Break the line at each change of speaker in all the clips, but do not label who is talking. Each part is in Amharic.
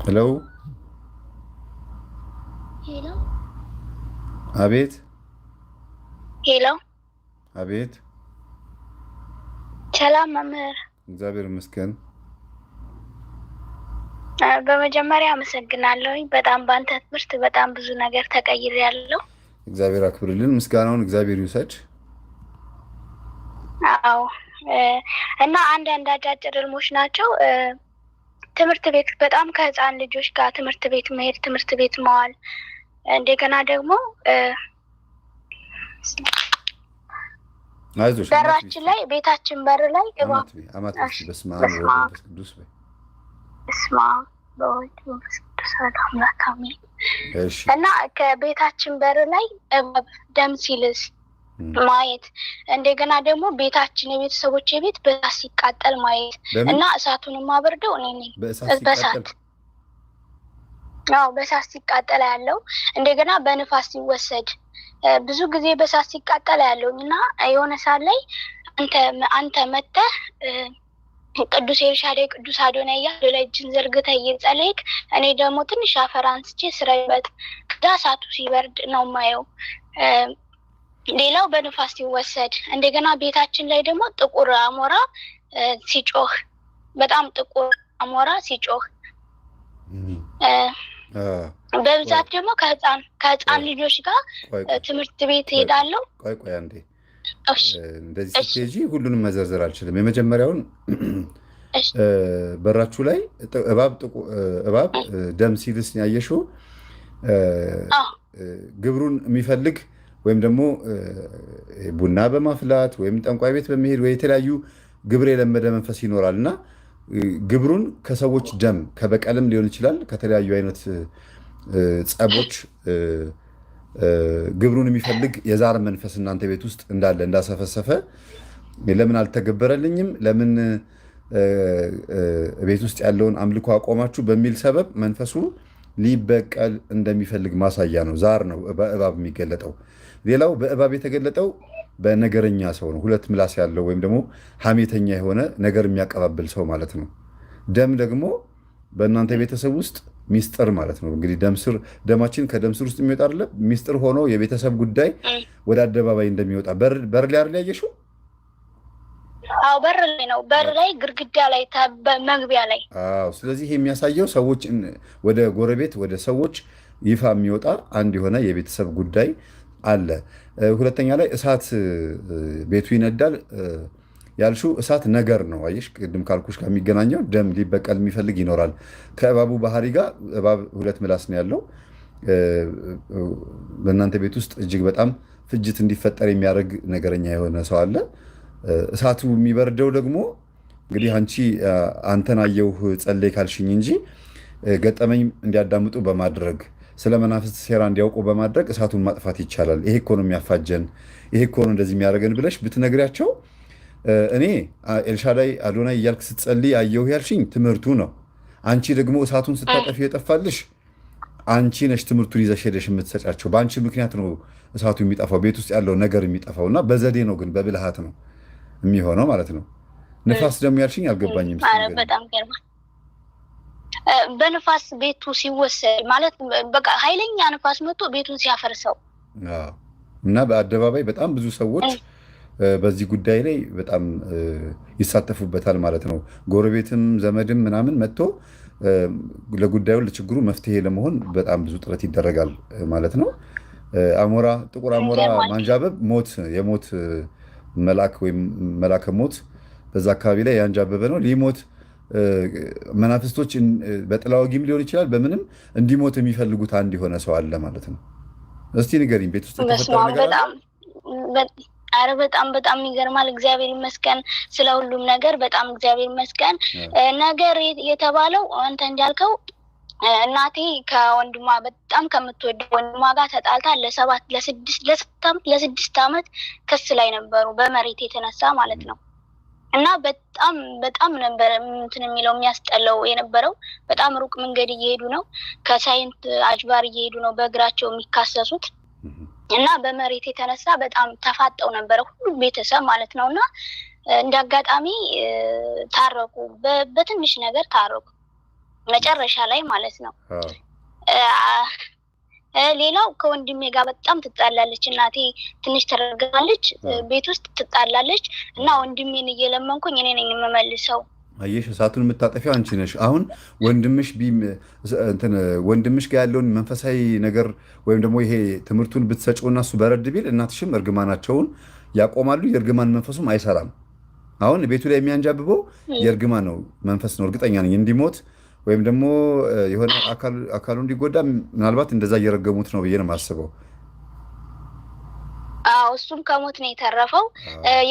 ሄሎ
ሄሎ
አቤት
ሄሎ
አቤት
ሰላም መምህር
እግዚአብሔር ይመስገን
በመጀመሪያ አመሰግናለሁ በጣም ባንተ ትምህርት በጣም ብዙ ነገር ተቀይሬያለሁ
እግዚአብሔር አክብርልን ምስጋናውን እግዚአብሔር ይውሰድ
አዎ እና አንድ አጫጭር ህልሞች ናቸው ትምህርት ቤት በጣም ከህፃን ልጆች ጋር ትምህርት ቤት መሄድ ትምህርት ቤት መዋል እንደገና ደግሞ
አይዞሽ
በራችን ላይ ቤታችን በር ላይ
አማትሽ በስመ አብ ወወልድ ወመንፈስ ቅዱስ በይ
በስመ አብ ወወልድ ወመንፈስ ቅዱስ አምላክ አሜን
እሺ
እና ከቤታችን በር ላይ እባብ ደም ሲልስ ማየት እንደገና ደግሞ ቤታችን የቤተሰቦች ቤት በእሳት ሲቃጠል ማየት እና እሳቱን ማበርደው እኔ ነኝ በእሳት በእሳት ሲቃጠል ያለው እንደገና በንፋስ ሲወሰድ ብዙ ጊዜ በእሳት ሲቃጠል ያለውና የሆነ ሰዓት ላይ አንተ መተህ ቅዱስ ኤልሻዳይ ቅዱስ አዶናይ ያለው ላይ እጅን ዘርግተህ እየጸለይክ እኔ ደግሞ ትንሽ አፈር አንስቼ ስራይበት ከዛ እሳቱ ሲበርድ ነው ማየው ሌላው በንፋስ ሲወሰድ እንደገና ቤታችን ላይ ደግሞ ጥቁር አሞራ ሲጮህ በጣም ጥቁር አሞራ ሲጮህ በብዛት ደግሞ ከህፃን ልጆች ጋር ትምህርት ቤት ሄዳለሁ
ቆይ አንዴ እንደዚህ ስትሄጂ ሁሉንም መዘርዘር አልችልም የመጀመሪያውን በራችሁ ላይ እባብ ደም ሲልስ ያየሽው ግብሩን የሚፈልግ ወይም ደግሞ ቡና በማፍላት ወይም ጠንቋይ ቤት በመሄድ ወይ የተለያዩ ግብር የለመደ መንፈስ ይኖራልና ግብሩን ከሰዎች ደም ከበቀልም ሊሆን ይችላል ከተለያዩ አይነት ጸቦች ግብሩን የሚፈልግ የዛር መንፈስ እናንተ ቤት ውስጥ እንዳለ እንዳሰፈሰፈ ለምን አልተገበረልኝም ለምን ቤት ውስጥ ያለውን አምልኮ አቆማችሁ በሚል ሰበብ መንፈሱ ሊበቀል እንደሚፈልግ ማሳያ ነው ዛር ነው በእባብ የሚገለጠው ሌላው በእባብ የተገለጠው በነገረኛ ሰው ነው ሁለት ምላስ ያለው ወይም ደግሞ ሐሜተኛ የሆነ ነገር የሚያቀባብል ሰው ማለት ነው ደም ደግሞ በእናንተ ቤተሰብ ውስጥ ሚስጥር ማለት ነው እንግዲህ ደማችን ከደም ስር ውስጥ የሚወጣ አይደለ ሚስጥር ሆኖ የቤተሰብ ጉዳይ ወደ አደባባይ እንደሚወጣ በር ላይ አይደል ያየሽው
በር ላይ ነው በር ላይ ግርግዳ ላይ መግቢያ ላይ
ስለዚህ ይሄ የሚያሳየው ሰዎች ወደ ጎረቤት ወደ ሰዎች ይፋ የሚወጣ አንድ የሆነ የቤተሰብ ጉዳይ አለ ሁለተኛ ላይ እሳት ቤቱ ይነዳል ያልሽው እሳት ነገር ነው አየሽ ቅድም ካልኩሽ ከሚገናኘው ደም ሊበቀል የሚፈልግ ይኖራል ከእባቡ ባህሪ ጋር እባብ ሁለት ምላስ ነው ያለው በእናንተ ቤት ውስጥ እጅግ በጣም ፍጅት እንዲፈጠር የሚያደርግ ነገረኛ የሆነ ሰው አለ እሳቱ የሚበርደው ደግሞ እንግዲህ አንተን አየሁ ጸለይ ካልሽኝ እንጂ ገጠመኝ እንዲያዳምጡ በማድረግ ስለ መናፍስት ሴራ እንዲያውቁ በማድረግ እሳቱን ማጥፋት ይቻላል ይሄ እኮ ነው የሚያፋጀን ይሄ እኮ ነው እንደዚህ የሚያደርገን ብለሽ ብትነግሪያቸው እኔ ኤልሻዳይ አዶናይ እያልክ ስትጸልይ አየሁ ያልሽኝ ትምህርቱ ነው አንቺ ደግሞ እሳቱን ስታጠፊ የጠፋልሽ አንቺ ነሽ ትምህርቱን ይዘሽ ሄደሽ የምትሰጫቸው በአንቺ ምክንያት ነው እሳቱ የሚጠፋው ቤት ውስጥ ያለው ነገር የሚጠፋው እና በዘዴ ነው ግን በብልሃት ነው የሚሆነው ማለት ነው ንፋስ ደግሞ ያልሽኝ አልገባኝም
በጣም ገርማ በንፋስ ቤቱ ሲወሰድ ማለት በቃ ኃይለኛ ንፋስ መጥቶ ቤቱን ሲያፈርሰው
እና በአደባባይ በጣም ብዙ ሰዎች በዚህ ጉዳይ ላይ በጣም ይሳተፉበታል ማለት ነው ጎረቤትም ዘመድም ምናምን መጥቶ ለጉዳዩ ለችግሩ መፍትሄ ለመሆን በጣም ብዙ ጥረት ይደረጋል ማለት ነው አሞራ ጥቁር አሞራ ማንጃበብ የሞት መልአክ ወይም መልአከ ሞት በዛ አካባቢ ላይ ያንጃበበ ነው ሊሞት መናፍስቶች በጥላ ወጊም ሊሆን ይችላል በምንም እንዲሞት የሚፈልጉት አንድ የሆነ ሰው አለ ማለት ነው እስቲ ንገሪኝ ቤት ውስጥ ተፈጠረ ነገር
አረ በጣም ይገርማል እግዚአብሔር ይመስገን ስለ ሁሉም ነገር በጣም እግዚአብሔር ይመስገን ነገር የተባለው አንተ እንዳልከው እናቴ ከወንድሟ በጣም ከምትወደው ወንድሟ ጋር ተጣልታ ለ6 ዓመት ክስ ላይ ነበሩ በመሬት የተነሳ ማለት ነው እና በጣም ነበር እንትን የሚለው የሚያስጠላው የነበረው በጣም ሩቅ መንገድ እየሄዱ ነው ከሳይንት አጅባር እየሄዱ ነው በእግራቸው የሚካሰሱት እና በመሬት የተነሳ በጣም ተፋጠው ነበር ሁሉ ቤተሰብ ማለት ነውና እንዳጋጣሚ ታረቁ በትንሽ ነገር ታረቁ መጨረሻ ላይ ማለት ነው። ሌላው ከወንድሜ ጋር በጣም ትጣላለች። እናቴ ትንሽ ተረጋጋለች፣ ቤት ውስጥ ትጣላለች እና ወንድሜን እየለመንኩኝ እኔ ነኝ የምመልሰው።
አየሽ፣ እሳቱን የምታጠፊው አንቺ ነሽ። አሁን ወንድምሽ ጋር ያለውን መንፈሳዊ ነገር ወይም ደግሞ ይሄ ትምህርቱን ብትሰጪውና እሱ በረድ ቢል እናትሽም እርግማናቸውን ያቆማሉ፣ የእርግማን መንፈሱም አይሰራም። አሁን ቤቱ ላይ የሚያንጃብበው የእርግማን ነው መንፈስ ነው፣ እርግጠኛ ነኝ። እንዲሞት ወይም ደግሞ የሆነ አካሉ እንዲጎዳ ምናልባት እንደዛ እየረገሙት ነው ብዬ ነው የማስበው።
እሱም ከሞት ነው የተረፈው።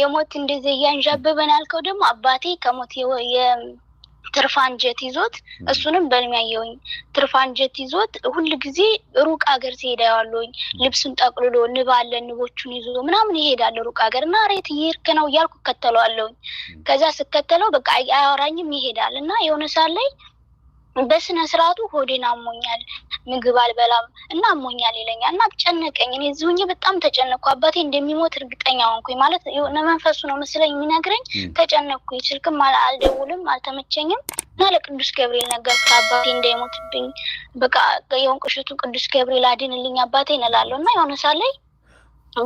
የሞት እንደዚህ እያንዣበበን ያልከው ደግሞ አባቴ ከሞት የትርፍ አንጀት ይዞት፣ እሱንም በልሜ ያየሁኝ ትርፍ አንጀት ይዞት ሁል ጊዜ ሩቅ ሀገር ሲሄድ አያለሁኝ። ልብሱን ጠቅልሎ ንብ አለ ንቦቹን ይዞ ምናምን ይሄዳል ሩቅ ሀገር እና ሬት እየሄድክ ነው እያልኩ እከተለዋለሁኝ። ከዛ ስከተለው በቃ አያወራኝም ይሄዳል እና የሆነ ሰዓት ላይ በስነ ስርዓቱ ሆዴን አሞኛል፣ ምግብ አልበላም እና አሞኛል ይለኛል እና ጨነቀኝ። እኔ እዚሁ በጣም ተጨነቅኩ። አባቴ እንደሚሞት እርግጠኛ ሆንኩኝ። ማለት የሆነ መንፈሱ ነው መስለኝ የሚነግረኝ። ተጨነቅኩኝ። ስልክም አልደውልም፣ አልተመቸኝም እና ለቅዱስ ገብርኤል ነገርኩት አባቴ እንዳይሞትብኝ፣ በቃ የወንቅሽቱ ቅዱስ ገብርኤል አድንልኝ አባቴን እላለሁ እና የሆነ ሰዓት ላይ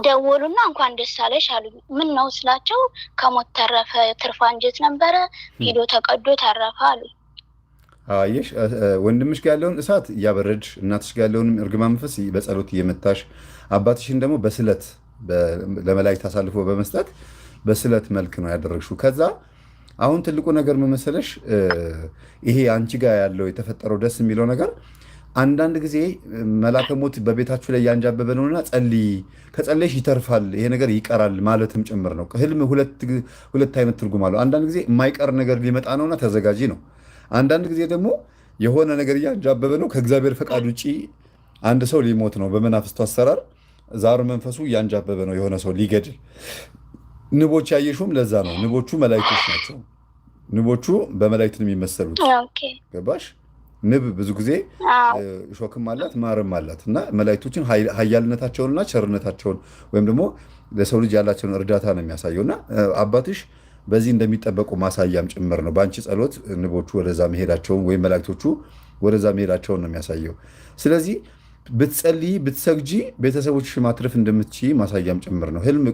ደወሉና እንኳን ደስ አለሽ አሉኝ። ምን ነው ስላቸው ከሞት ተረፈ፣ ትርፍ አንጀት ነበረ ሄዶ ተቀዶ ተረፈ አሉኝ።
አየሽ፣ ወንድምሽ ጋር ያለውን እሳት እያበረድሽ እናትሽ ጋር ያለውን እርግማን መንፈስ በጸሎት እየመታሽ አባትሽን ደግሞ በስለት ለመላእክት አሳልፎ በመስጠት በስለት መልክ ነው ያደረግሽው። ከዛ አሁን ትልቁ ነገር መመሰለሽ ይሄ አንቺ ጋር ያለው የተፈጠረው ደስ የሚለው ነገር አንዳንድ ጊዜ መላከ ሞት በቤታችሁ ላይ ያንጃበበ ነውና ከጸለይሽ ይተርፋል፣ ይሄ ነገር ይቀራል ማለትም ጭምር ነው። ህልም ሁለት አይነት ትርጉም አለው። አንዳንድ ጊዜ የማይቀር ነገር ሊመጣ ነውና ተዘጋጂ ነው። አንዳንድ ጊዜ ደግሞ የሆነ ነገር እያንጃበበ ነው፣ ከእግዚአብሔር ፈቃድ ውጭ አንድ ሰው ሊሞት ነው። በመናፍስቱ አሰራር ዛሩ መንፈሱ እያንጃበበ ነው የሆነ ሰው ሊገድል። ንቦች ያየሹም ለዛ ነው። ንቦቹ መላእክቶች ናቸው። ንቦቹ በመላእክት ነው የሚመሰሉት። ገባሽ? ንብ ብዙ ጊዜ ሾክም አላት ማርም አላት እና መላእክቶችን ኃያልነታቸውንና ቸርነታቸውን ወይም ደግሞ ለሰው ልጅ ያላቸውን እርዳታ ነው የሚያሳየው እና አባትሽ በዚህ እንደሚጠበቁ ማሳያም ጭምር ነው። በአንቺ ጸሎት ንቦቹ ወደዛ መሄዳቸውን ወይም መላእክቶቹ ወደዛ መሄዳቸውን ነው የሚያሳየው። ስለዚህ ብትጸልይ ብትሰግጂ ቤተሰቦችሽ ማትረፍ እንደምትችይ ማሳያም ጭምር ነው። ህልም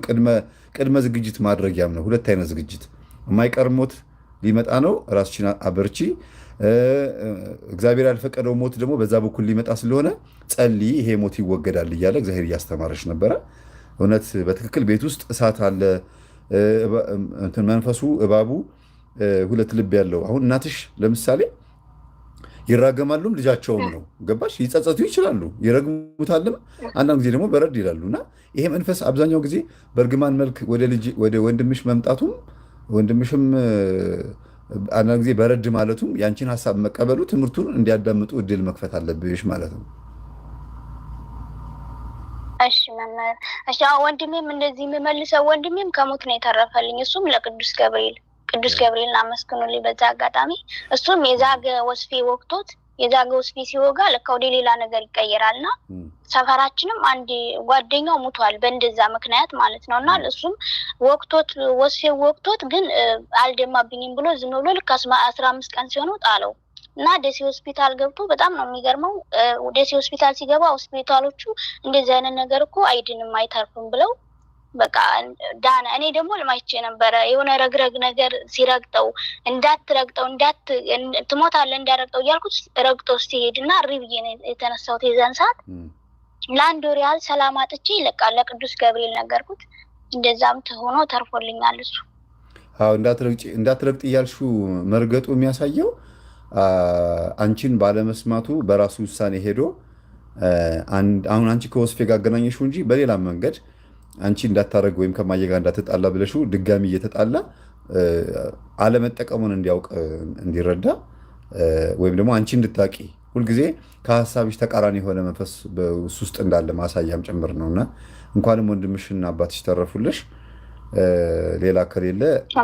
ቅድመ ዝግጅት ማድረጊያም ነው። ሁለት አይነት ዝግጅት፣ የማይቀር ሞት ሊመጣ ነው፣ ራስሽን አበርቺ። እግዚአብሔር ያልፈቀደው ሞት ደግሞ በዛ በኩል ሊመጣ ስለሆነ ጸልይ፣ ይሄ ሞት ይወገዳል እያለ እግዚአብሔር እያስተማረች ነበረ። እውነት በትክክል ቤት ውስጥ እሳት አለ። መንፈሱ እባቡ ሁለት ልብ ያለው። አሁን እናትሽ ለምሳሌ ይራገማሉም ልጃቸውም ነው። ገባሽ? ይጸጸቱ ይችላሉ፣ ይረግሙታልም። አንዳንድ ጊዜ ደግሞ በረድ ይላሉ እና ይሄ መንፈስ አብዛኛው ጊዜ በእርግማን መልክ ወደ ወንድምሽ መምጣቱም ወንድምሽም አንዳንድ ጊዜ በረድ ማለቱም ያንቺን ሀሳብ መቀበሉ ትምህርቱን እንዲያዳምጡ እድል መክፈት አለብሽ ማለት ነው።
እሺ መምህር። እሺ ወንድሜም እንደዚህ የምመልሰው ወንድሜም ከሞት ነው የተረፈልኝ። እሱም ለቅዱስ ገብርኤልን አመስግኑልኝ በዛ አጋጣሚ። እሱም የዛገ ወስፌ ወቅቶት የዛገ ወስፌ ሲወጋ ለካ ወደ ሌላ ነገር ይቀየራልና ሰፈራችንም አንድ ጓደኛው ሙቷል በእንደዛ ምክንያት ማለት ነው። እና እሱም ወስፌ ወቅቶት ግን አልደማብኝም ብሎ ዝም ብሎ ልክ 15 ቀን ሲሆነው ጣለው እና ደሴ ሆስፒታል ገብቶ በጣም ነው የሚገርመው። ደሴ ሆስፒታል ሲገባ ሆስፒታሎቹ እንደዚህ አይነት ነገር እኮ አይድንም አይተርፍም ብለው በቃ ዳነ። እኔ ደግሞ ልማይቼ ነበረ የሆነ ረግረግ ነገር ሲረግጠው እንዳትረግጠው ትሞታለህ እንዳረግጠው እያልኩት ረግጠው ሲሄድ እና እሪ ብዬ ነው የተነሳሁት። የዛን ሰዓት ለአንድ ወር ያህል ሰላም አጥቼ ይለቃል ለቅዱስ ገብርኤል ነገርኩት። እንደዛም ሆኖ ተርፎልኛል እሱ።
እንዳትረግጥ እያልሹ መርገጡ የሚያሳየው አንቺን ባለመስማቱ በራሱ ውሳኔ ሄዶ አሁን አንቺ ከወስፌ ጋር አገናኘሽው እንጂ በሌላ መንገድ አንቺ እንዳታረግ ወይም ከማየ ጋር እንዳትጣላ ብለሽው ድጋሚ እየተጣላ አለመጠቀሙን እንዲያውቅ እንዲረዳ ወይም ደግሞ አንቺ እንድታቂ ሁልጊዜ ከሀሳብሽ ተቃራኒ የሆነ መንፈስ በውስጥ ውስጥ እንዳለ ማሳያም ጭምር ነውና እንኳንም ወንድምሽና አባትሽ ተረፉልሽ። ሌላ ከሌለ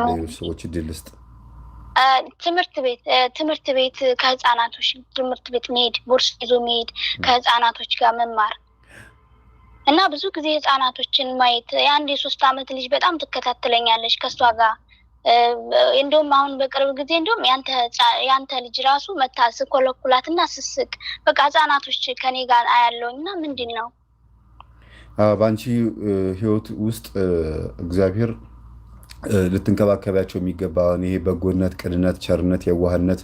ሌሎች ሰዎች እድል ልስጥ። ትምህርት ቤት ከህፃናቶች ትምህርት ቤት መሄድ፣ ቦርሳ ይዞ መሄድ፣ ከህፃናቶች ጋር መማር እና ብዙ ጊዜ ህፃናቶችን ማየት። የአንድ የ3 ዓመት ልጅ በጣም ትከታተለኛለች። ከእሷ ጋር
እንደውም አሁን በቅርብ ጊዜ እንደውም ያንተ ልጅ ራሱ መታ ስኮለኩላትና ስስቅ በቃ ህጻናቶች ከኔ ጋር አያለውኝ እና ምንድን ነው
በአንቺ ህይወት ውስጥ እግዚአብሔር ልትንከባከቢያቸው የሚገባ ይሄ በጎነት፣ ቅንነት፣ ቸርነት፣ የዋህነት፣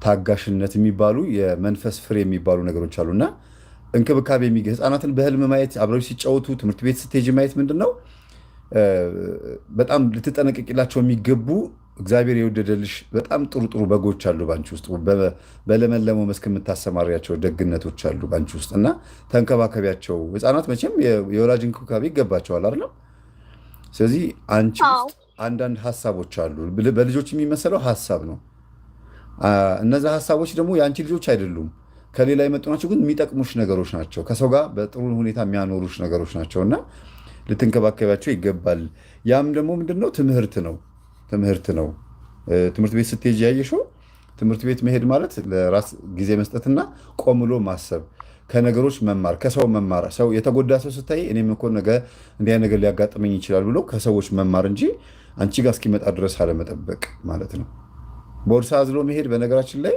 ታጋሽነት የሚባሉ የመንፈስ ፍሬ የሚባሉ ነገሮች አሉና እንክብካቤ ህፃናትን በህልም ማየት፣ አብረው ሲጫወቱ፣ ትምህርት ቤት ስትሄጂ ማየት ምንድን ነው በጣም ልትጠነቀቂላቸው የሚገቡ እግዚአብሔር የወደደልሽ በጣም ጥሩ ጥሩ በጎች አሉ ባንቺ ውስጥ። በለመለመው መስክ የምታሰማሪያቸው ደግነቶች አሉ ባንቺ ውስጥ እና ተንከባከቢያቸው። ህፃናት መቼም የወላጅ እንክብካቤ ይገባቸዋል አይደለም? ስለዚህ አንቺ ውስጥ አንዳንድ ሀሳቦች አሉ። በልጆች የሚመሰለው ሀሳብ ነው። እነዛ ሀሳቦች ደግሞ የአንቺ ልጆች አይደሉም፣ ከሌላ የመጡ ናቸው፣ ግን የሚጠቅሙሽ ነገሮች ናቸው። ከሰው ጋር በጥሩ ሁኔታ የሚያኖሩሽ ነገሮች ናቸው እና ልትንከባከቢያቸው ይገባል። ያም ደግሞ ምንድነው? ትምህርት ነው። ትምህርት ቤት ስትሄጂ ያየሽው ትምህርት ቤት መሄድ ማለት ለራስ ጊዜ መስጠትና ቆም ብሎ ማሰብ፣ ከነገሮች መማር፣ ከሰው መማር። ሰው የተጎዳ ሰው ስታይ እኔም እኮ ነገ እንዲያ ነገር ሊያጋጥመኝ ይችላል ብሎ ከሰዎች መማር እንጂ አንቺ ጋር እስኪመጣ ድረስ አለመጠበቅ ማለት ነው። ቦርሳ አዝሎ መሄድ በነገራችን ላይ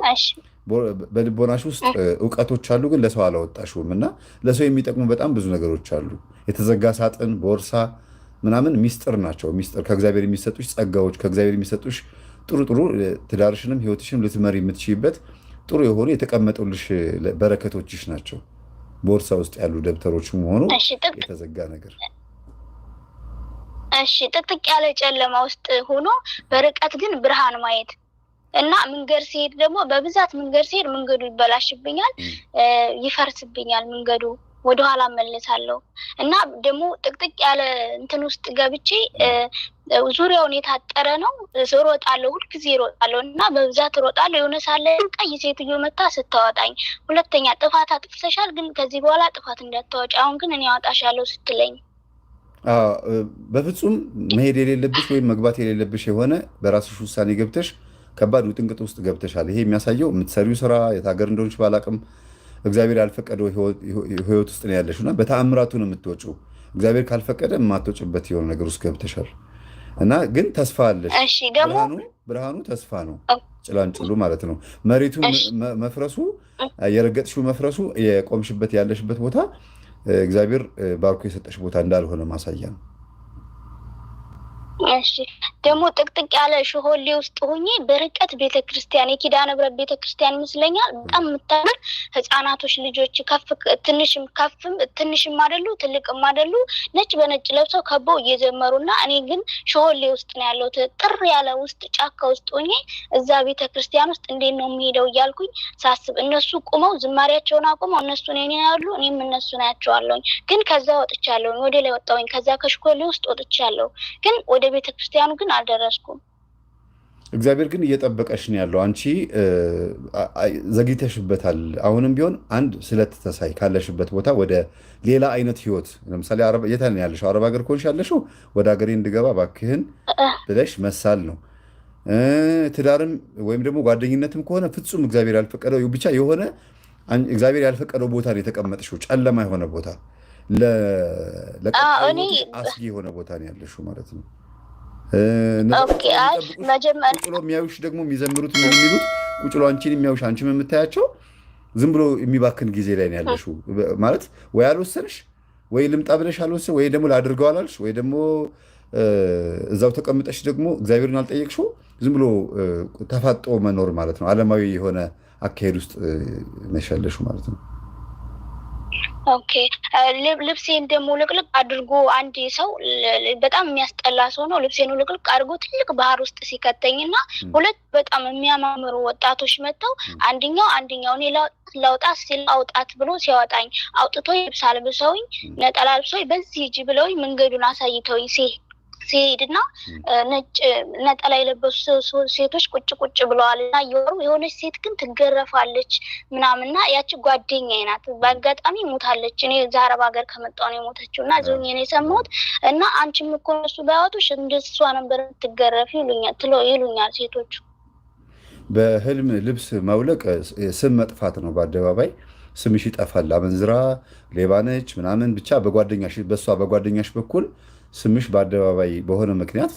በልቦናሽ ውስጥ እውቀቶች አሉ፣ ግን ለሰው አላወጣሽውም እና ለሰው የሚጠቅሙ በጣም ብዙ ነገሮች አሉ። የተዘጋ ሳጥን፣ ቦርሳ ምናምን ሚስጥር ናቸው። ሚስጥር ከእግዚአብሔር የሚሰጡሽ ጸጋዎች፣ ከእግዚአብሔር የሚሰጡሽ ጥሩ ጥሩ ትዳርሽንም ህይወትሽንም ልትመሪ የምትችይበት ጥሩ የሆኑ የተቀመጡልሽ በረከቶችሽ ናቸው። ቦርሳ ውስጥ ያሉ ደብተሮችም ሆኑ የተዘጋ ነገር።
እሺ፣ ጥቅጥቅ ያለ ጨለማ ውስጥ ሆኖ በርቀት ግን ብርሃን ማየት እና መንገድ ሲሄድ ደግሞ በብዛት መንገዱ ይበላሽብኛል፣ ይፈርስብኛል መንገዱ፣ ወደኋላ መለሳለሁ እና ደግሞ ጥቅጥቅ ያለ እንትን ውስጥ ገብቼ ዙሪያውን የታጠረ ነው። እሮጣለሁ፣ ሁልጊዜ እሮጣለሁ እና በብዛት እሮጣለሁ። የሆነ ሳለ ቀይ ሴትዮ መታ ስታወጣኝ፣ ሁለተኛ ጥፋት አጥፍተሻል፣ ግን ከዚህ በኋላ ጥፋት እንዳታወጪ፣ አሁን ግን እኔ አወጣሻለሁ ስትለኝ፣
በፍጹም መሄድ የሌለብሽ ወይም መግባት የሌለብሽ የሆነ በራስሽ ውሳኔ ገብተሽ ከባድ ውጥንቅጥ ውስጥ ገብተሻል። ይሄ የሚያሳየው የምትሰሪው ስራ የት ሀገር እንደሆነች ባላቅም እግዚአብሔር ያልፈቀደው ህይወት ውስጥ ነው ያለሽው እና በተአምራቱ ነው የምትወጪው። እግዚአብሔር ካልፈቀደ የማትወጭበት የሆነ ነገር ውስጥ ገብተሻል እና ግን ተስፋ አለሽ። ብርሃኑ ተስፋ ነው፣ ጭላንጭሉ ማለት ነው። መሬቱ መፍረሱ፣ የረገጥሽው መፍረሱ፣ የቆምሽበት ያለሽበት ቦታ እግዚአብሔር ባርኮ የሰጠሽ ቦታ እንዳልሆነ ማሳያ ነው።
እሺ፣ ደግሞ ጥቅጥቅ ያለ ሾሆሌ ውስጥ ሆኜ በርቀት ቤተክርስቲያን፣ የኪዳነ ምሕረት ቤተክርስቲያን ይመስለኛል። በጣም የምታምር ህፃናቶች ልጆች ትንሽም አይደሉ ትልቅም አይደሉ ነጭ በነጭ ለብሰው ከበው እየዘመሩና እኔ ግን ሾሆሌ ውስጥ ነው ያለሁት። ጥር ያለ ውስጥ ጫካ ውስጥ ሆኜ እዛ ቤተክርስቲያን ውስጥ እንዴት ነው የሚሄደው እያልኩኝ ሳስብ እነሱ ቁመው ዝማሪያቸውን አቁመው እነሱ እኔን ያሉ እኔም እነሱን አያቸዋለሁኝ። ግን ከዛ ወጥቻለሁኝ፣ ወደ ላይ ወጣሁኝ። ከዛ ከሾሆሌ ውስጥ ወጥቻለሁ፣ ግን ወደ ቤተክርስቲያኑ ግን አልደረስኩም።
እግዚአብሔር ግን እየጠበቀሽ ነው ያለው። አንቺ ዘግይተሽበታል። አሁንም ቢሆን አንድ ስለት ተሳይ ካለሽበት ቦታ ወደ ሌላ አይነት ህይወት፣ ለምሳሌ የት ነው ያለሽው? አረብ ሀገር ከሆንሽ ያለሽው ወደ ሀገሬ እንድገባ እባክህን ብለሽ መሳል ነው። ትዳርም ወይም ደግሞ ጓደኝነትም ከሆነ ፍጹም እግዚአብሔር ያልፈቀደው ብቻ የሆነ እግዚአብሔር ያልፈቀደው ቦታ ነው የተቀመጥሽው። ጨለማ የሆነ ቦታ፣ ለቀጣዩ አስጊ የሆነ ቦታ ነው ያለሽው ማለት ነው። ቁጭሎ የሚያዩሽ ደግሞ የሚዘምሩት የሚሉት ቁጭሎ አንቺን የሚያዩሽ አንቺም የምታያቸው ዝም ብሎ የሚባክን ጊዜ ላይ ነው ያለሽው ማለት ወይ አልወሰንሽ ወይ ልምጣ ብለሽ አልወሰን ወይ ደግሞ ላድርገው አላልሽ ወይ ደግሞ እዛው ተቀምጠሽ ደግሞ እግዚአብሔርን አልጠየቅሽው። ዝም ብሎ ተፋጦ መኖር ማለት ነው። ዓለማዊ የሆነ አካሄድ ውስጥ ነሽ ያለሽው ማለት ነው።
ኦኬ፣ ልብሴን ደግሞ ልቅልቅ አድርጎ አንድ ሰው በጣም የሚያስጠላ ሰው ነው። ልብሴን ልቅልቅ አድርጎ ትልቅ ባህር ውስጥ ሲከተኝና ሁለት በጣም የሚያማምሩ ወጣቶች መጥተው አንደኛው እኔ ላውጣ ሲል አውጣት ብሎ ሲያወጣኝ አውጥቶ ልብስ አልብሰውኝ ነጠላ ልብሰውኝ በዚህ ሂጂ ብለውኝ መንገዱን አሳይተውኝ ሲሄድና ነጭ ነጠላ የለበሱ ሴቶች ቁጭ ብለዋል እና እየወሩ የሆነች ሴት ግን ትገረፋለች ምናምንና ያቺ ጓደኛዬ ናት። በአጋጣሚ ሞታለች። እኔ እዛ አረብ ሀገር ከመጣሁ ነው የሞተችው እና ዞኝ ነው የሰማሁት። እና አንቺም እኮ እነሱ ባያወጡሽ እንደሷ ነበር ትገረፍ ይሉኛል ሴቶቹ።
በህልም ልብስ ማውለቅ ስም መጥፋት ነው። በአደባባይ ስምሽ ይጠፋል። አመንዝራ፣ ሌባ ነች ምናምን ብቻ በጓደኛሽ በጓደኛሽ በኩል ስምሽ በአደባባይ በሆነ ምክንያት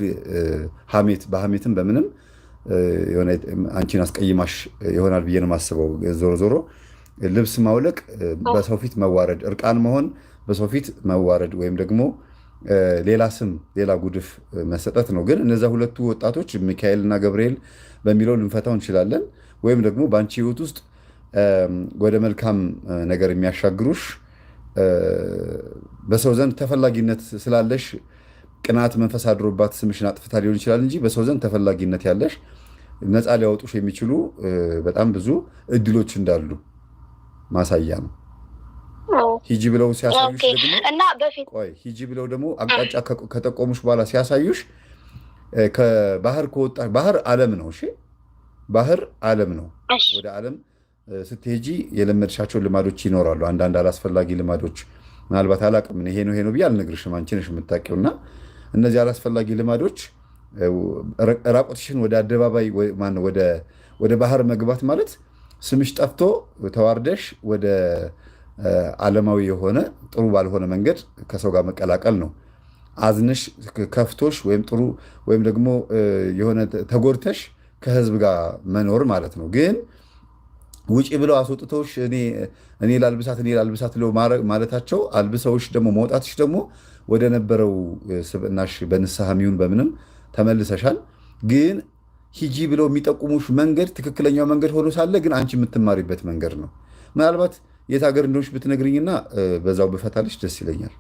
በሐሜትም በምንም የሆነ አንቺን አስቀይማሽ ይሆናል ብዬ ነው የማስበው። ዞሮ ዞሮ ልብስ ማውለቅ በሰው ፊት መዋረድ፣ እርቃን መሆን በሰው ፊት መዋረድ ወይም ደግሞ ሌላ ጉድፍ መሰጠት ነው። ግን እነዚያ ሁለቱ ወጣቶች ሚካኤል እና ገብርኤል በሚለው ልንፈታው እንችላለን። ወይም ደግሞ በአንቺ ህይወት ውስጥ ወደ መልካም ነገር የሚያሻግሩሽ በሰው ዘንድ ተፈላጊነት ስላለሽ ቅናት መንፈስ አድሮባት ስምሽን አጥፍታ ሊሆን ይችላል እንጂ በሰው ዘንድ ተፈላጊነት ያለሽ ነፃ ሊያወጡሽ የሚችሉ በጣም ብዙ እድሎች እንዳሉ ማሳያ ነው። ሂጂ ብለው ሲያሳዩሽ ደግሞ
እና በፊት
ሂጂ ብለው ደግሞ አቅጣጫ ከጠቆሙሽ በኋላ ሲያሳዩሽ ከባህር ከወጣሽ ባህር ዓለም ነው። እሺ ባህር ዓለም ነው። ወደ ዓለም ስትሄጂ የለመድሻቸው ልማዶች ይኖራሉ። አንዳንድ አላስፈላጊ ልማዶች ምናልባት አላቅም ይሄ ነው ብዬ አልነግርሽም፣ አንቺ ነሽ የምታውቂው። እና እነዚህ አላስፈላጊ ልማዶች ራቆትሽን ወደ አደባባይ ወደ ባህር መግባት ማለት ስምሽ ጠፍቶ ተዋርደሽ ወደ ዓለማዊ የሆነ ጥሩ ባልሆነ መንገድ ከሰው ጋር መቀላቀል ነው። አዝነሽ ከፍቶሽ ወይም ጥሩ ወይም ደግሞ የሆነ ተጎድተሽ ከህዝብ ጋር መኖር ማለት ነው። ግን ውጪ ብለው አስወጥተውሽ እኔ ላልብሳት ለው ማለታቸው አልብሰውሽ ደግሞ መውጣትሽ ደግሞ ወደ ነበረው ስብዕናሽ በንስሐ ሚሆን በምንም ተመልሰሻል። ግን ሂጂ ብለው የሚጠቁሙሽ መንገድ ትክክለኛው መንገድ ሆኖ ሳለ ግን አንቺ የምትማሪበት መንገድ ነው። ምናልባት የት ሀገር እንደሆንሽ ብትነግርኝና በዛው ብፈታልሽ ደስ ይለኛል።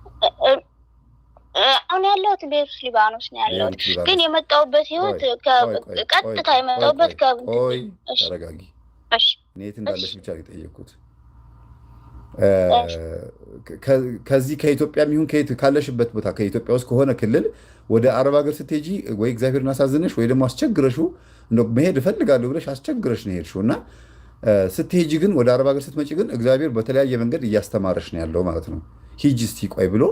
አሁን ያለሁት ቤሩት ሊባኖስ ነው ያለሁት። ግን የመጣሁበት ህይወት ቀጥታ የመጣሁበት
ተረጋጊ። እኔ የት እንዳለሽ ብቻ የጠየቅኩት ከዚህ ከኢትዮጵያ የሚሆን ካለሽበት ቦታ ከኢትዮጵያ ውስጥ ከሆነ ክልል ወደ አረብ ሀገር ስትሄጂ ወይ እግዚአብሔርን አሳዝነሽ ወይ ደግሞ አስቸግረሽው መሄድ እፈልጋለሁ ብለሽ አስቸግረሽ ነው ሄድሽው እና ስትሄጂ ግን ወደ አረብ ሀገር ስትመጪ ግን እግዚአብሔር በተለያየ መንገድ እያስተማረሽ ነው ያለው ማለት ነው። ሂጂ እስቲ ቆይ ብሎ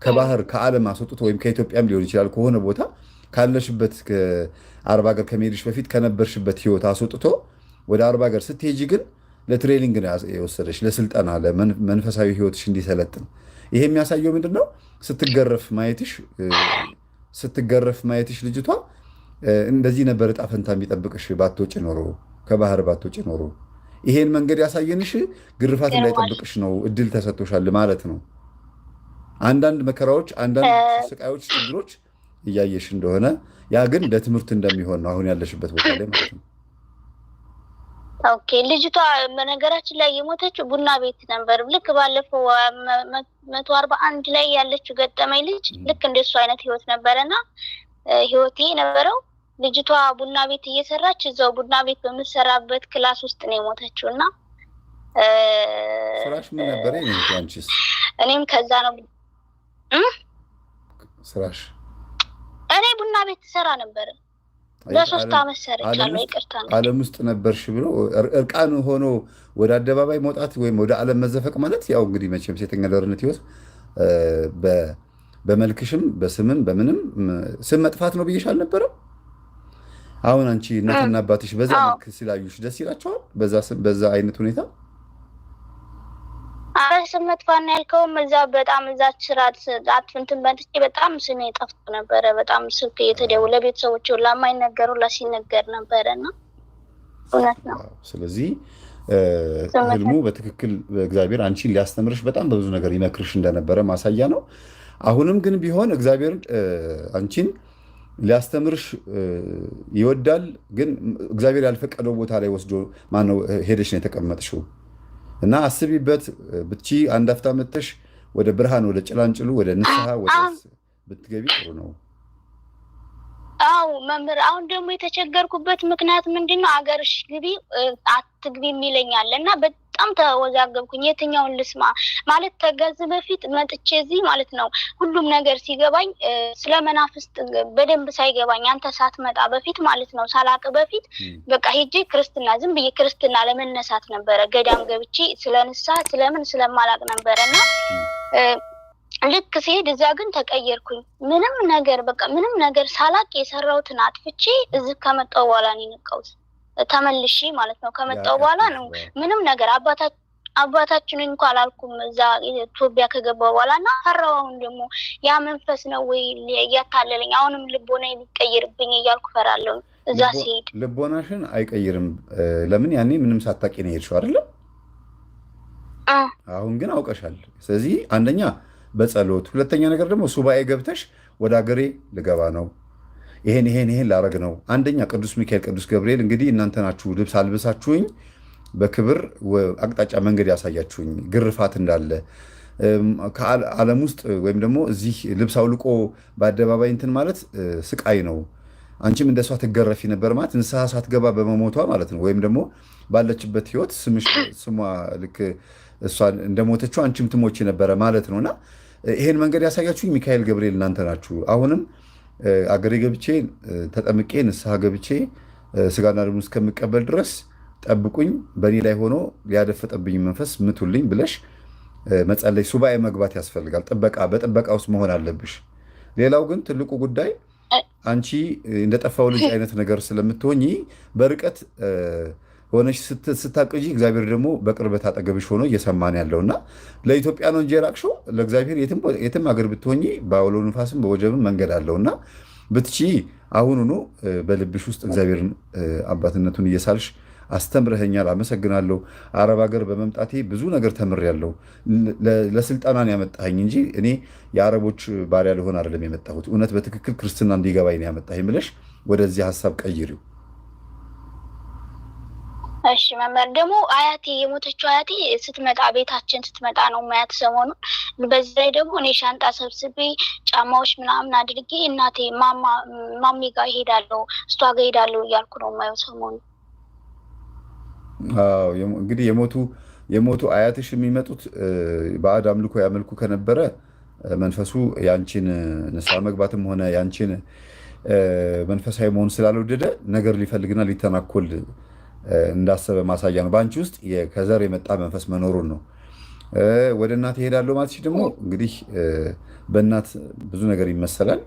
ከባህር ከዓለም አስወጥቶ ወይም ከኢትዮጵያም ሊሆን ይችላል ከሆነ ቦታ ካለሽበት አረብ ሀገር ከመሄድሽ በፊት ከነበርሽበት ህይወት አስወጥቶ ወደ አረብ ሀገር ስትሄጂ ግን ለትሬኒንግ ነው የወሰደሽ፣ ለስልጠና ለመንፈሳዊ ህይወትሽ እንዲሰለጥን። ይሄ የሚያሳየው ምንድን ነው? ስትገረፍ ማየትሽ ልጅቷ እንደዚህ ነበር ዕጣ ፈንታ የሚጠብቅሽ ባትወጪ ኖሮ፣ ከባህር ባትወጪ ኖሮ። ይሄን መንገድ ያሳየንሽ ግርፋት እንዳይጠብቅሽ ነው፣ እድል ተሰጥቶሻል ማለት ነው። አንዳንድ መከራዎች፣ አንዳንድ ስቃዮች፣ ችግሮች እያየሽ እንደሆነ ያ ግን ለትምህርት እንደሚሆን ነው አሁን ያለሽበት ቦታ ላይ ማለት ነው።
ኦኬ ልጅቷ በነገራችን ላይ የሞተችው ቡና ቤት ነበር። ልክ ባለፈው 141 ላይ ያለችው ገጠመኝ ልጅ ልክ እንደሱ አይነት ህይወት ነበረና ህይወቴ ነበረው። ልጅቷ ቡና ቤት እየሰራች እዛው ቡና ቤት በምትሰራበት ክላስ ውስጥ ነው የሞተችውና
ስራሽ ምን ነበር? አንቺስ?
እኔም ከዛ ነው
ስራሽ።
እኔ ቡና ቤት ሰራ ነበር ለ3 ዓመት ሰርቻለሁ። ይቅርታ ነው
ዓለም ውስጥ ነበርሽ ብሎ እርቃን ሆኖ ወደ አደባባይ መውጣት ወይም ወደ ዓለም መዘፈቅ ማለት ያው እንግዲህ መቼም ሴተኛ አዳሪነት ህይወት በመልክሽም በስምም በምንም ስም መጥፋት ነው ብዬሽ አልነበረም? አሁን አንቺ እናትና አባትሽ በዛ መልክ ሲላዩሽ ደስ ይላቸዋል? በዛ አይነት ሁኔታ
ስም መጥፋት ነው ያልከውም እዛች ስራት አትፍንትን በንትቼ በጣም ስሜ ጠፍቶ ነበረ። በጣም ስልክ እየተደወለ ቤተሰቦች ለማይነገሩ ሲነገር ነበረና እውነት ነው።
ስለዚህ ህልሙ በትክክል እግዚአብሔር አንቺን ሊያስተምርሽ በጣም በብዙ ነገር ይመክርሽ እንደነበረ ማሳያ ነው። አሁንም ግን ቢሆን እግዚአብሔር አንቺን ሊያስተምርሽ ይወዳል። ግን እግዚአብሔር ያልፈቀደው ቦታ ላይ ወስዶ ማነው ሄደሽ ነው የተቀመጥሽው እና አስቢበት። ብቻ አንድ አፍታ መተሽ ወደ ብርሃን ወደ ጭላንጭሉ ወደ ንስሐ ወደ ብትገቢ ጥሩ ነው።
አው መምህር አሁን ደግሞ የተቸገርኩበት ምክንያት ምንድነው? አገርሽ ግቢ አትግቢ የሚለኛል እና በጣም ተወዛገብኩኝ። የትኛውን ልስማ ማለት ተገዝ በፊት መጥቼ እዚህ ማለት ነው ሁሉም ነገር ሲገባኝ ስለመናፍስት በደንብ ሳይገባኝ አንተ ሳትመጣ በፊት ማለት ነው ሳላቅ በፊት በቃ ሄጄ ክርስትና ዝም ብዬ ክርስትና ለመነሳት ነበረ ገዳም ገብቼ ስለንሳ ስለምን ስለማላቅ ነበርና ልክ ሲሄድ እዛ ግን ተቀየርኩኝ። ምንም ነገር ሳላቅ የሰራሁትን አጥፍቼ እዚህ ከመጣሁ በኋላ ነው የነቃሁት። ተመልሼ ማለት ነው ከመጣሁ በኋላ ነው ምንም ነገር አባታችን እንኳን አላልኩም እዛ ኢትዮጵያ ከገባ በኋላ እና ፈራው። አሁን ደግሞ ያ መንፈስ ነው ወይ እያታለለኝ አሁንም ልቦና ሊቀይርብኝ እያልኩ ፈራለሁ። እዛ ሲሄድ
ልቦናሽን አይቀይርም። ለምን ያኔ ምንም ሳታውቂ ነው የሄድሽው አይደለም? አሁን ግን አውቀሻል። ስለዚህ አንደኛ በጸሎት ሁለተኛ ነገር ደግሞ ሱባኤ ገብተሽ ወደ ሀገሬ ልገባ ነው፣ ይሄን ላረግ ነው። አንደኛ ቅዱስ ሚካኤል ቅዱስ ገብርኤል እንግዲህ እናንተ ናችሁ ልብስ አልብሳችሁኝ በክብር አቅጣጫ መንገድ ያሳያችሁኝ። ግርፋት እንዳለ ከዓለም ውስጥ ወይም ደግሞ እዚህ ልብስ አውልቆ በአደባባይ እንትን ማለት ስቃይ ነው። አንቺም እንደሷ ትገረፊ ነበር ማለት ንስሐ ሳትገባ በመሞቷ ማለት ነው። ወይም ደግሞ ባለችበት ህይወት ስሟ ልክ እሷ እንደሞተችው አንቺም ትሞች ነበረ ማለት ነውና ይሄን መንገድ ያሳያችሁኝ ሚካኤል ገብርኤል እናንተ ናችሁ። አሁንም አገሬ ገብቼ ተጠምቄ ንስሐ ገብቼ ስጋና ደሙን እስከምቀበል ድረስ ጠብቁኝ፣ በእኔ ላይ ሆኖ ሊያደፈጠብኝ መንፈስ ምቱልኝ ብለሽ መጸለይ፣ ሱባኤ መግባት ያስፈልጋል። በጥበቃ ውስጥ መሆን አለብሽ። ሌላው ግን ትልቁ ጉዳይ አንቺ እንደጠፋው ልጅ አይነት ነገር ስለምትሆኚ በርቀት ሆነሽ ስታቅጂ እግዚአብሔር ደግሞ በቅርበት አጠገብሽ ሆኖ እየሰማን ያለውና ለኢትዮጵያ ነው እንጂ የራቅሽው ለእግዚአብሔር የትም ሀገር ብትሆኚ በአውሎ ንፋስም በወጀብም መንገድ አለውና ብትቺ አሁኑኑ በልብሽ ውስጥ እግዚአብሔርን አባትነቱን እየሳልሽ አስተምረኸኛል፣ አመሰግናለሁ። አረብ ሀገር በመምጣቴ ብዙ ነገር ተምሬያለሁ። ለስልጠናን ያመጣኸኝ እንጂ እኔ የአረቦች ባሪያ ልሆን አይደለም የመጣሁት። እውነት በትክክል ክርስትና እንዲገባኝ ነው ያመጣኸኝ ብለሽ ወደዚህ ሀሳብ ቀይሪው።
እሺ መምህር፣ ደግሞ አያቴ የሞተችው አያቴ ስትመጣ ቤታችን ስትመጣ ነው ማያት ሰሞኑን። በዚህ ላይ ደግሞ እኔ ሻንጣ ሰብስቤ ጫማዎች ምናምን አድርጌ እናቴ ማሚ ጋር እሄዳለሁ እሷ ጋር እሄዳለሁ እያልኩ ነው የማየው ሰሞኑን።
እንግዲህ የሞቱ አያትሽ የሚመጡት ባዕድ አምልኮ ያመልኩ ከነበረ መንፈሱ ያንቺን ንስሐ መግባትም ሆነ ያንቺን መንፈሳዊ መሆን ስላልወደደ ነገር ሊፈልግና ሊተናኮል እንዳሰበ ማሳያ ነው። በአንቺ ውስጥ ከዘር የመጣ መንፈስ መኖሩን ነው። ወደ እናት እሄዳለሁ ማለት ደግሞ እንግዲህ በእናት ብዙ ነገር ይመሰላል።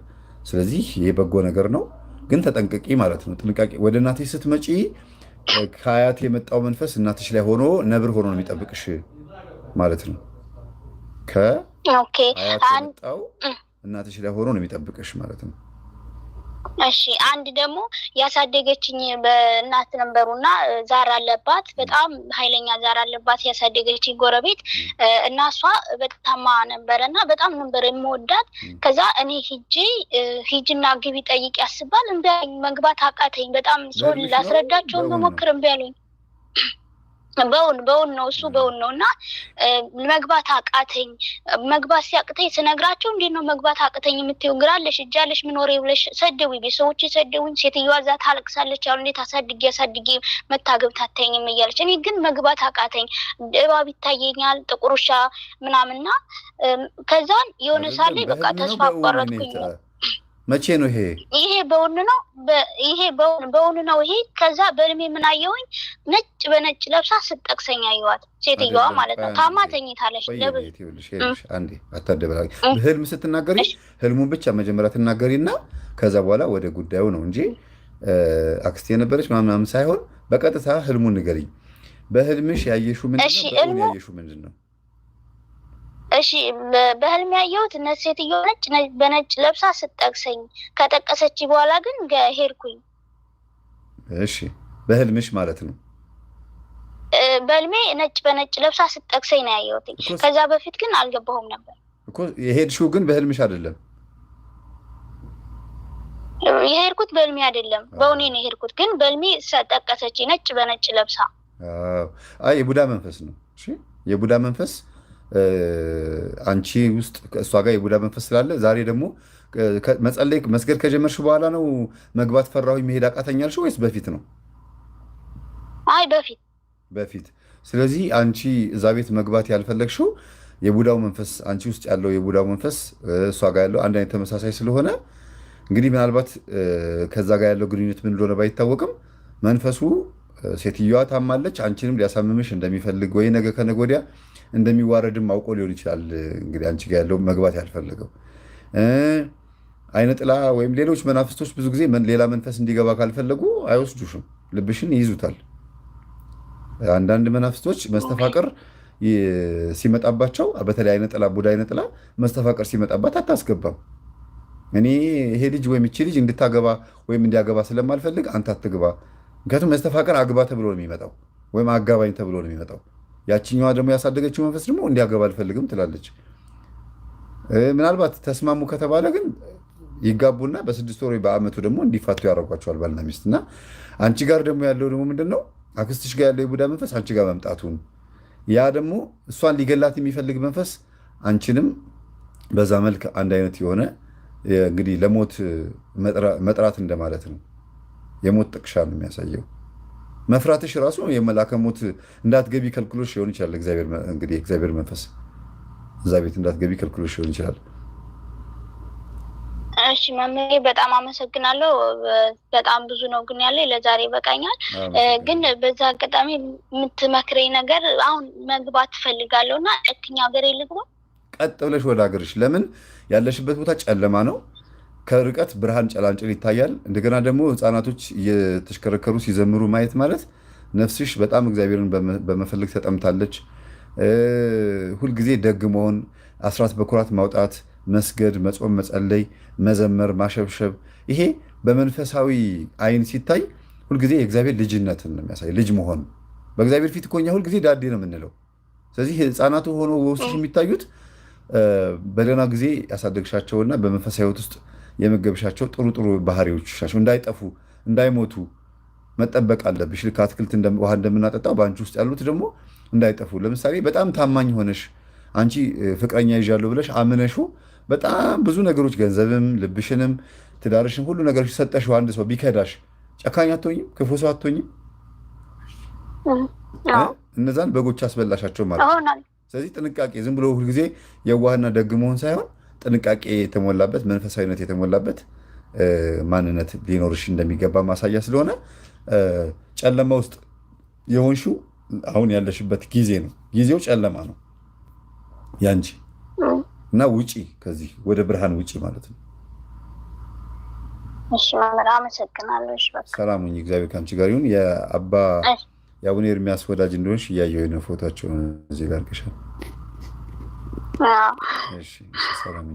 ስለዚህ ይህ በጎ ነገር ነው፣ ግን ተጠንቀቂ ማለት ነው። ጥንቃቄ። ወደ እናትሽ ስትመጪ ከአያት የመጣው መንፈስ እናትሽ ላይ ሆኖ ነብር ሆኖ ነው የሚጠብቅሽ ማለት ነው። ከአያት የመጣው እናትሽ ላይ ሆኖ ነው የሚጠብቅሽ ማለት ነው።
እሺ፣ አንድ ደግሞ ያሳደገችኝ በእናት ነበሩና ዛር አለባት፣ በጣም ኃይለኛ ዛር አለባት ያሳደገችኝ ጎረቤት እና እሷ በጣም ነበረና በጣም ነበር የምወዳት። ከዛ እኔ ሂጂና ግቢ ጠይቅ ያስባል እምቢ አለኝ። መግባት አቃተኝ በጣም። ሰው ላስረዳቸው በሞክር እምቢ አለኝ። በውን ነው እሱ በውን ነው እና መግባት አቃተኝ። መግባት ሲያቅተኝ ስነግራቸው እንዴት ነው መግባት አቅተኝ የምትይው? ግራለሽ እጃለሽ ምን ወሬ ብለሽ ሰደውኝ፣ ቤተሰቦቼ ሰደውኝ። ሴትዮዋ እዛ ታለቅሳለች። አሁን እንዴት አሳድጌ መታገብ ታታኝም እያለች፣ እኔ ግን መግባት አቃተኝ። እባብ ይታየኛል፣ ጥቁር ውሻ ምናምንና ከዛን የሆነ ሳለ በቃ ተስፋ አቋረጥኩኝ።
መቼ ነው ይሄ?
ይሄ በውን ነው በውን ነው ይሄ። ከዛ በእድሜ ምን አየሁኝ? ነጭ በነጭ ለብሳ ስትጠቅሰኝ አየኋት። ሴትዮዋ ማለት ነው። ታማ ተኝታለች።
አንዴ አታደበላቂ። ህልም ስትናገሪ ህልሙን ብቻ መጀመሪያ ትናገሪና ከዛ በኋላ ወደ ጉዳዩ ነው እንጂ አክስቴ የነበረች ምናምን ሳይሆን በቀጥታ ህልሙን ንገሪኝ። በህልምሽ ያየሽው ምንድን ነው?
እሺ፣ በህልም ያየሁት ሴትዮ ነጭ በነጭ ለብሳ ስትጠቅሰኝ፣ ከጠቀሰች በኋላ ግን ሄድኩኝ።
እሺ፣ በህልምሽ ማለት ነው?
በህልሜ ነጭ በነጭ ለብሳ ስትጠቅሰኝ ነው ያየሁት። ከዛ በፊት ግን አልገባሁም ነበር
እኮ። የሄድሽው ግን በህልምሽ አይደለም?
የሄድኩት በህልሜ አይደለም፣ በእውኔ ነው የሄድኩት። ግን በህልሜ ጠቀሰች ነጭ በነጭ ለብሳ።
አይ የቡዳ መንፈስ ነው። እሺ፣ የቡዳ መንፈስ አንቺ ውስጥ እሷ ጋር የቡዳ መንፈስ ስላለ ዛሬ ደግሞ መጸለይ መስገድ ከጀመርሽ በኋላ ነው መግባት ፈራሁኝ መሄድ አቃተኛልሽ ወይስ በፊት ነው?
አይ በፊት። ስለዚህ አንቺ እዛ ቤት መግባት ያልፈለግሽው የቡዳው መንፈስ አንቺ ውስጥ ያለው የቡዳው መንፈስ እሷ ጋር ያለው አንድ አይነት ተመሳሳይ ስለሆነ እንግዲህ ምናልባት ከዛ ጋር ያለው ግንኙነት ምን እንደሆነ ባይታወቅም መንፈሱ ሴትዮዋ ታማለች፣ አንቺንም ሊያሳምምሽ እንደሚፈልግ ወይ ነገ ከነገ ወዲያ እንደሚዋረድም አውቆ ሊሆን ይችላል። እንግዲህ አንቺ ጋር ያለው መግባት ያልፈለገው አይነ ጥላ ወይም ሌሎች መናፍስቶች ብዙ ጊዜ ሌላ መንፈስ እንዲገባ ካልፈለጉ አይወስዱሽም፣ ልብሽን ይይዙታል። አንዳንድ መናፍስቶች መስተፋቅር
ሲመጣባቸው በተለይ አይነ ጥላ ቡዳ አይነ ጥላ መስተፋቀር ሲመጣባት አታስገባም። እኔ ይሄ ልጅ ወይም እቺ ልጅ እንድታገባ ወይም እንዲያገባ ስለማልፈልግ አንተ አትግባ። ምክንያቱም መስተፋቀር አግባ ተብሎ ነው የሚመጣው ወይም አጋባኝ ተብሎ ነው የሚመጣው። ያችኛዋ ደግሞ ያሳደገችው መንፈስ ደግሞ እንዲያገባ አልፈልግም ትላለች። ምናልባት ተስማሙ ከተባለ ግን ይጋቡና በ6 ወር በአመቱ ደግሞ እንዲፋቱ ያደርጓቸዋል ባልና ሚስት። እና አንቺ ጋር ደግሞ ያለው ደግሞ ምንድን ነው አክስትሽ ጋር ያለው የቡዳ መንፈስ አንቺ ጋር መምጣቱን ያ ደግሞ እሷን ሊገላት የሚፈልግ መንፈስ አንቺንም በዛ መልክ አንድ አይነት የሆነ እንግዲህ ለሞት መጥራት እንደማለት ነው። የሞት ጥቅሻ ነው የሚያሳየው። መፍራትሽ ራሱ የመላከ ሞት እንዳትገቢ ከልክሎሽ ሊሆን ይችላል። እንግዲህ እግዚአብሔር መንፈስ እዛ ቤት እንዳትገቢ ከልክሎሽ ሊሆን ይችላል።
እሺ መምህሬ በጣም አመሰግናለሁ። በጣም ብዙ ነው ግን ያለኝ ለዛሬ ይበቃኛል። ግን በዛ አጋጣሚ የምትመክረኝ ነገር አሁን መግባት ትፈልጋለሁ እና እትኛ ሀገር ልግባ?
ቀጥ ብለሽ ወደ ሀገርሽ። ለምን ያለሽበት ቦታ ጨለማ ነው። ከርቀት ብርሃን ጨላንጭል ይታያል። እንደገና ደግሞ ህፃናቶች እየተሽከረከሩ ሲዘምሩ ማየት ማለት ነፍስሽ በጣም እግዚአብሔርን በመፈለግ ተጠምታለች። ሁልጊዜ ደግ መሆን፣ አስራት በኩራት ማውጣት፣ መስገድ፣ መጾም፣ መጸለይ፣ መዘመር፣ ማሸብሸብ ይሄ በመንፈሳዊ አይን ሲታይ ሁልጊዜ የእግዚአብሔር ልጅነትን ነው የሚያሳይ። ልጅ መሆን በእግዚአብሔር ፊት እኮ እኛ ሁልጊዜ ዳዴ ነው የምንለው። ስለዚህ ህፃናቱ ሆኖ በውስጥሽ የሚታዩት በደህና ጊዜ ያሳደግሻቸውና በመንፈሳዊ ህይወት ውስጥ የመገብሻቸው ጥሩ ጥሩ ባህሪዎች ናቸው። እንዳይጠፉ እንዳይሞቱ መጠበቅ አለብሽ። ልክ አትክልት ውሃ እንደምናጠጣው በአንቺ ውስጥ ያሉት ደግሞ እንዳይጠፉ። ለምሳሌ በጣም ታማኝ ሆነሽ አንቺ ፍቅረኛ ይዣለሁ ብለሽ አምነሹ በጣም ብዙ ነገሮች ገንዘብም፣ ልብሽንም፣ ትዳርሽን ሁሉ ነገሮች ሰጠሽው አንድ ሰው ቢከዳሽ ጨካኝ አትሆኝም? ክፉ ሰው አትሆኝም? እነዛን በጎች አስበላሻቸው ማለት ነው። ስለዚህ ጥንቃቄ ዝም ብሎ ሁልጊዜ የዋህና ደግ መሆን ሳይሆን ጥንቃቄ የተሞላበት መንፈሳዊነት የተሞላበት ማንነት ሊኖርሽ እንደሚገባ ማሳያ ስለሆነ ጨለማ ውስጥ የሆንሽው አሁን ያለሽበት ጊዜ ነው። ጊዜው ጨለማ ነው ያንቺ እና ውጪ፣ ከዚህ ወደ ብርሃን ውጪ ማለት ነው።
እሺ መምህር አመሰግናለሁ። እሺ በቃ
ሰላም ሁኚ። እግዚአብሔር ከአንቺ ጋር ይሁን። የአቡነ ኤርሚያስ ወዳጅ እንደሆንሽ እያየሁ ነው። ፎቶቸውን እዚህ ጋር አድርገሻል።
እሺ ሰላም